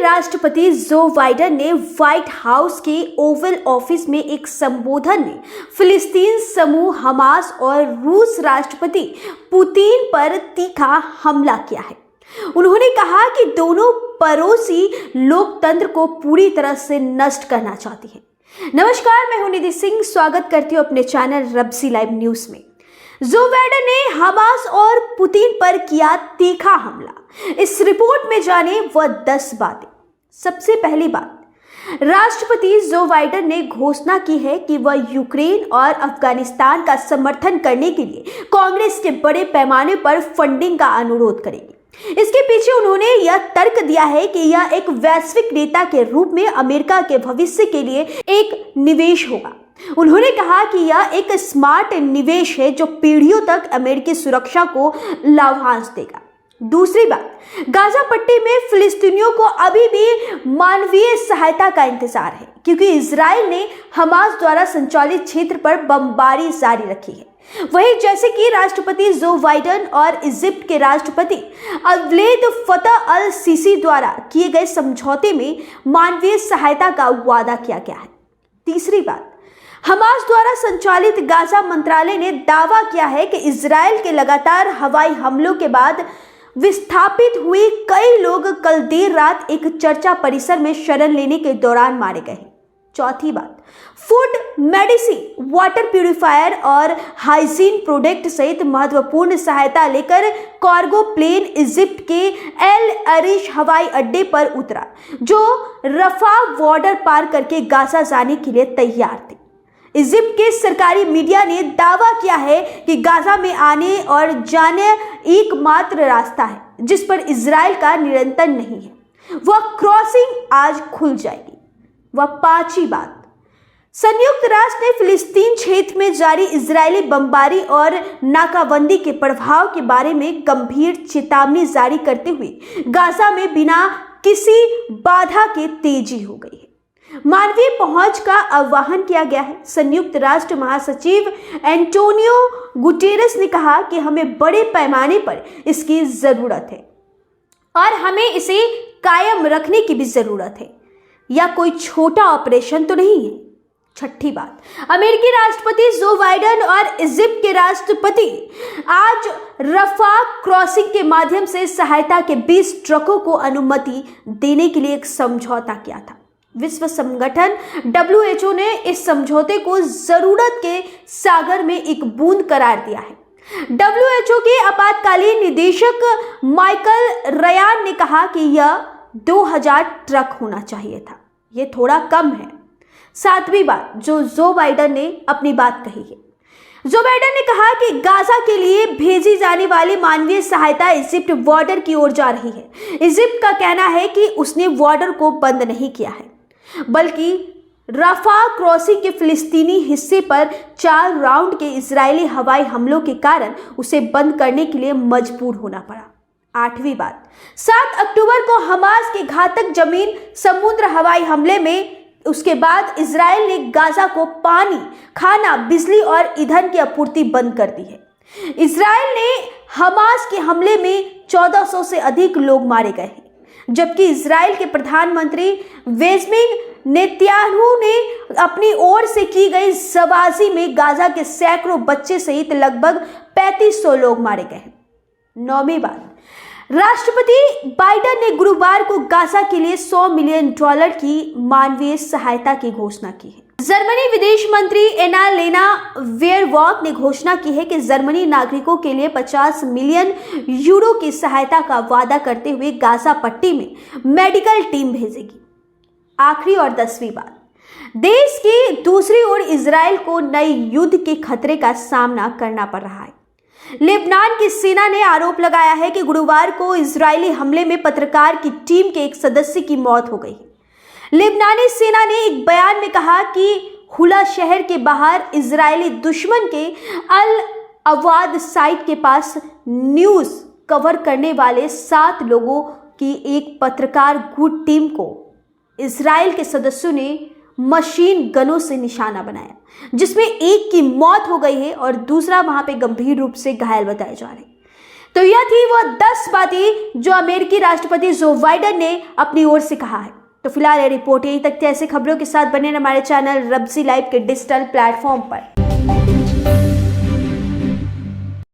राष्ट्रपति Joe Biden ने white house के ओवल ऑफिस में एक संबोधन में फिलिस्तीन समूह हमास और रूस राष्ट्रपति पुतिन पर तीखा हमला किया है। उन्होंने कहा कि दोनों पड़ोसी लोकतंत्र को पूरी तरह से नष्ट करना चाहती हैं। नमस्कार, मैं हूं निधि सिंह, स्वागत करती हूं अपने चैनल रब्सी लाइव न्यूज में। जो बाइडेन ने हमास और पुतिन पर किया तीखा हमला, इस रिपोर्ट में जाने वह 10 बातें। सबसे पहली बात, राष्ट्रपति जो बाइडेन ने घोषणा की है कि वह यूक्रेन और अफगानिस्तान का समर्थन करने के लिए कांग्रेस के बड़े पैमाने पर फंडिंग का अनुरोध करेगी। इसके पीछे उन्होंने यह तर्क दिया है कि यह एक वैश्विक नेता के रूप में अमेरिका के भविष्य के लिए एक निवेश होगा। उन्होंने कहा कि यह एक स्मार्ट निवेश है जो पीढ़ियों तक अमेरिकी सुरक्षा को लाभांश देगा। दूसरी बात, गाजा पट्टी में फिलिस्तीनियों को अभी भी मानवीय सहायता का इंतजार है, क्योंकि इजराइल ने हमास द्वारा संचालित क्षेत्र पर बमबारी जारी रखी है। वहीं जैसे कि राष्ट्रपति जो बाइडेन और इजिप्ट के राष्ट्रपति अब्देल फतह अल सीसी द्वारा किए गए समझौते में मानवीय सहायता का वादा किया गया है। तीसरी बात, हमास द्वारा संचालित गाजा मंत्रालय ने दावा किया है कि इजराइल के लगातार हवाई हमलों के बाद विस्थापित हुए कई लोग कल देर रात एक चर्चा परिसर में शरण लेने के दौरान मारे गए। चौथी बात, फूड, मेडिसिन, वाटर प्यूरिफायर और हाइजीन प्रोडक्ट सहित महत्वपूर्ण सहायता लेकर कार्गो प्लेन इजिप्ट के एल अरिश हवाई अड्डे पर उतरा, जो रफा बॉर्डर पार करके गाजा जाने के लिए तैयार थे। इजिप्ट के सरकारी मीडिया ने दावा किया है कि गाजा में आने और जाने एकमात्र रास्ता है जिस पर इजराइल का नियंत्रण नहीं है। वह क्रॉसिंग आज खुल जाएगी। वह पांचवी बात, संयुक्त राष्ट्र ने फिलिस्तीन क्षेत्र में जारी इजरायली बमबारी और नाकाबंदी के प्रभाव के बारे में गंभीर चेतावनी जारी करते हुए गाजा में बिना किसी बाधा के तेजी हो गई है। मानवीय पहुंच का आह्वान किया गया है। संयुक्त राष्ट्र महासचिव एंटोनियो गुटेरेस ने कहा कि हमें बड़े पैमाने पर इसकी जरूरत है और हमें इसे कायम रखने की भी जरूरत है। यह कोई छोटा ऑपरेशन तो नहीं है। छठी बात, अमेरिकी राष्ट्रपति जो बाइडेन और इजिप्ट के राष्ट्रपति आज रफा क्रॉसिंग के माध्यम से सहायता के 20 ट्रकों को अनुमति देने के लिए एक समझौता किया था। विश्व संगठन WHO ने इस समझौते को जरूरत के सागर में एक बूंद करार दिया है। WHO के आपातकालीन निदेशक माइकल रयान ने कहा कि यह 2000 ट्रक होना चाहिए था। यह थोड़ा कम है। सातवीं बात, जो बाइडेन ने अपनी बात कही है। जो बाइडेन ने कहा कि गाजा के लिए भेजी जाने वाली मानवीय सहायता इजिप्ट बॉर्डर की ओर जा रही है। इजिप्ट का कहना है कि उसने बॉर्डर को बंद नहीं किया है, बल्कि रफा क्रॉसिंग के फिलिस्तीनी हिस्से पर 4 राउंड के इजरायली हवाई हमलों के कारण उसे बंद करने के लिए मजबूर होना पड़ा। आठवीं बात, 7 अक्टूबर को हमास के घातक जमीन समुद्र हवाई हमले में उसके बाद इजराइल ने गाजा को पानी, खाना, बिजली और ईंधन की आपूर्ति बंद कर दी है। इजराइल ने हमास के हमले में 1400 से अधिक लोग मारे गए हैं, जबकि इजराइल के प्रधानमंत्री बेंजामिन नेतन्याहू ने अपनी ओर से की गई जबाजी में गाजा के सैकड़ों बच्चे सहित लगभग 3500 लोग मारे गए हैं। नौवीं बात, राष्ट्रपति बाइडेन ने गुरुवार को गाजा के लिए $100 मिलियन की मानवीय सहायता की घोषणा की है। जर्मनी विदेश मंत्री एनालेना वेयरवॉक ने घोषणा की है कि जर्मनी नागरिकों के लिए 50 मिलियन यूरो की सहायता का वादा करते हुए गाजा पट्टी में मेडिकल टीम भेजेगी। आखिरी और 10वीं बात, देश की दूसरी ओर इजराइल को नए युद्ध के खतरे का सामना करना पड़ रहा है। लेबनान की सेना ने आरोप लगाया है कि गुरुवार को इजरायली हमले में पत्रकार की टीम के एक सदस्य की मौत हो गई है। लेबनानी सेना ने एक बयान में कहा कि हुला शहर के बाहर इजरायली दुश्मन के अल अवाद साइट के पास न्यूज कवर करने वाले 7 लोगों की एक पत्रकार गुट टीम को इजराइल के सदस्यों ने मशीन गनों से निशाना बनाया, जिसमें एक की मौत हो गई है और दूसरा वहां पे गंभीर रूप से घायल बताए जा रहे हैं। तो यह थी वो 10 बातें जो अमेरिकी राष्ट्रपति जो बाइडेन ने अपनी ओर से कहा है। तो फिलहाल ये रिपोर्ट यहीं तक थी। ऐसी खबरों के साथ बने रहिए हमारे चैनल रब्जी लाइव के डिजिटल प्लेटफॉर्म पर।